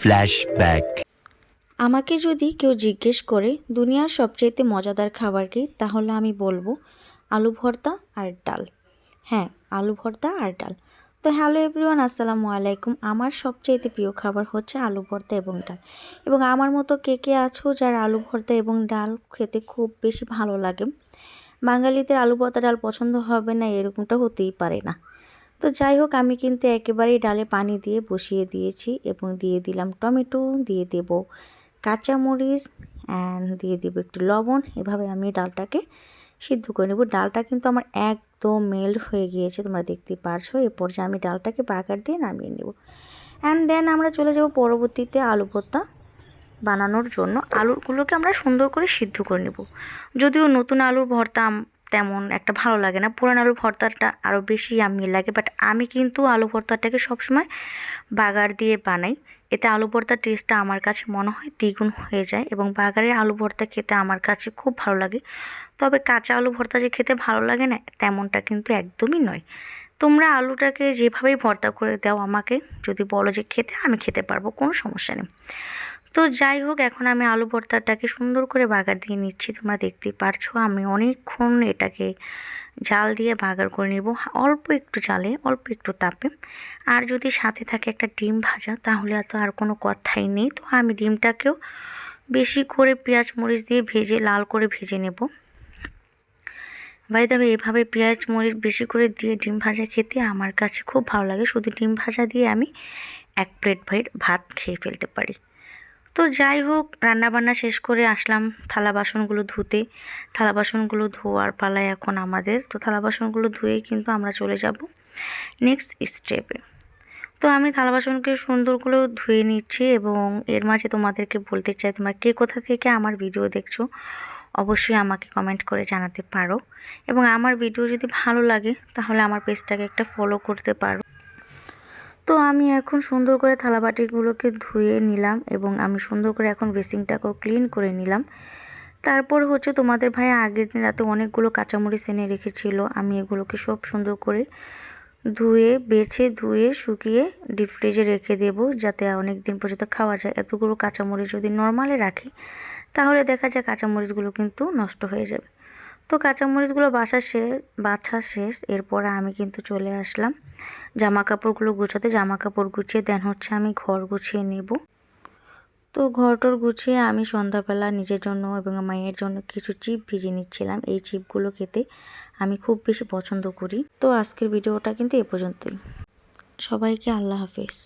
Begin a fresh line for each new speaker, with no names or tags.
Flashback.
আমাকে যদি কেউ জিজ্ঞেস করে দুনিয়ার সবচাইতে মজাদার খাবার কি, তাহলে আমি বলবো আলু ভর্তা আর ডাল। হ্যাঁ, আলু ভর্তা আর ডাল। তো হ্যালো এভরিওয়ান, আসসালামু আলাইকুম। আমার সবচাইতে প্রিয় খাবার হচ্ছে আলু ভর্তা এবং ডাল। এবং আমার মতো কে কে আছো যার আলু ভর্তা এবং ডাল খেতে খুব বেশি ভালো লাগে? বাঙালিদের আলু ভর্তা ডাল পছন্দ হবে না এরকমটা হতেই পারে না। তো যাই হোক, আমি কিন্তু একেবারেই ডালে পানি দিয়ে বসিয়ে দিয়েছি এবং দিয়ে দিলাম টমেটো, দিয়ে দেব কাঁচামরিচ অ্যান্ড দিয়ে দেবো একটু লবণ। এভাবে আমি ডালটাকে সিদ্ধ করে নেব। ডালটা কিন্তু আমার একদম মেল্ট হয়ে গিয়েছে, তোমরা দেখতে পারছো। এ পর্যায়ে আমি ডালটাকে বাগার দিয়ে নামিয়ে নেব। অ্যান্ড দেন আমরা চলে যাব পরবর্তীতে আলু ভর্তা বানানোর জন্য। আলুগুলোকে আমরা সুন্দর করে সিদ্ধ করে নেব। যদিও নতুন আলুর ভর্তা তেমন একটা ভালো লাগে না, পুরান আলুর ভর্তাটা আরও বেশি আমি লাগে, বাট আমি কিন্তু আলু ভর্তাটাকে সবসময় বাগার দিয়ে বানাই। এতে আলু ভর্তার টেস্টটা আমার কাছে মনে হয় দ্বিগুণ হয়ে যায় এবং বাগারের আলু ভর্তা খেতে আমার কাছে খুব ভালো লাগে। তবে কাঁচা আলু ভর্তা যে খেতে ভালো লাগে না, তেমনটা কিন্তু একদমই নয়। তোমরা আলুটাকে যেভাবেই ভর্তা করে দাও, আমাকে যদি বলো যে খেতে, আমি খেতে পারবো, কোনো সমস্যা নেই। তো যাই হোক, এখন আমি আলু ভর্তাটাকে সুন্দর করে বাগার দিয়ে নিচ্ছি। তোমরা দেখতেই পারছো আমি অনেকক্ষণ এটাকে জাল দিয়ে বাগার করে নেব, অল্প একটু জালে, অল্প একটু তাপে। আর যদি সাথে থাকে একটা ডিম ভাজা, তাহলে তো আর কোনো কথাই নেই। তো আমি ডিমটাকেও বেশি করে পেঁয়াজ মরিচ দিয়ে ভেজে লাল করে ভেজে নেব। ভাই তবে এভাবে পেঁয়াজ মরিচ বেশি করে দিয়ে ডিম ভাজা খেতে আমার কাছে খুব ভালো লাগে। শুধু ডিম ভাজা দিয়ে আমি 1 প্লেট ভাত খেয়ে ফেলতে পারি। তো যাই হোক, রান্নাবান্না শেষ করে আসলাম থালা বাসনগুলো ধুতে। থালা বাসনগুলো ধোয়ার পালায় এখন আমাদের। তো থালা বাসনগুলো ধুয়ে কিন্তু আমরা চলে যাব নেক্সট স্টেপে। তো আমি থালা বাসনকে সুন্দর করে ধুয়ে নিচ্ছি এবং এর মাঝে তোমাদেরকে বলতে চাই, তোমরা কে কোথা থেকে আমার ভিডিও দেখছো অবশ্যই আমাকে কমেন্ট করে জানাতে পারো। এবং আমার ভিডিও যদি ভালো লাগে তাহলে আমার পেজটাকে একটা ফলো করতে পারো। তো আমি এখন সুন্দর করে থালাবাটিগুলোকে ধুয়ে নিলাম এবং আমি সুন্দর করে এখন বেসিনটাকেও ক্লিন করে নিলাম। তারপর হচ্ছে তোমাদের ভাই আগের দিন রাতে অনেকগুলো কাঁচামরিচ এনে রেখেছিল। আমি এগুলোকে সব সুন্দর করে ধুয়ে শুকিয়ে ডিপ ফ্রিজে রেখে দেব, যাতে অনেক দিন পর্যন্ত খাওয়া যায়। এতগুলো কাঁচামরিচ যদি নর্মালে রাখি তাহলে দেখা যায় কাঁচামরিচগুলো কিন্তু নষ্ট হয়ে যাবে। তো কাঁচামরিচগুলো বাছা শেষ। এরপর আমি কিন্তু চলে আসলাম জামা কাপড়গুলো গুছাতে। জামা কাপড় গুছিয়ে দেন হচ্ছে আমি ঘর গুছিয়ে নেব। তো ঘরটর গুছিয়ে আমি সন্ধ্যাবেলা নিজের জন্য এবং মায়ের জন্য কিছু চিপ ভিজে নিচ্ছিলাম। এই চিপগুলো খেতে আমি খুব বেশি পছন্দ করি। তো আজকের ভিডিওটা কিন্তু এ পর্যন্তই। সবাইকে আল্লাহ হাফেজ।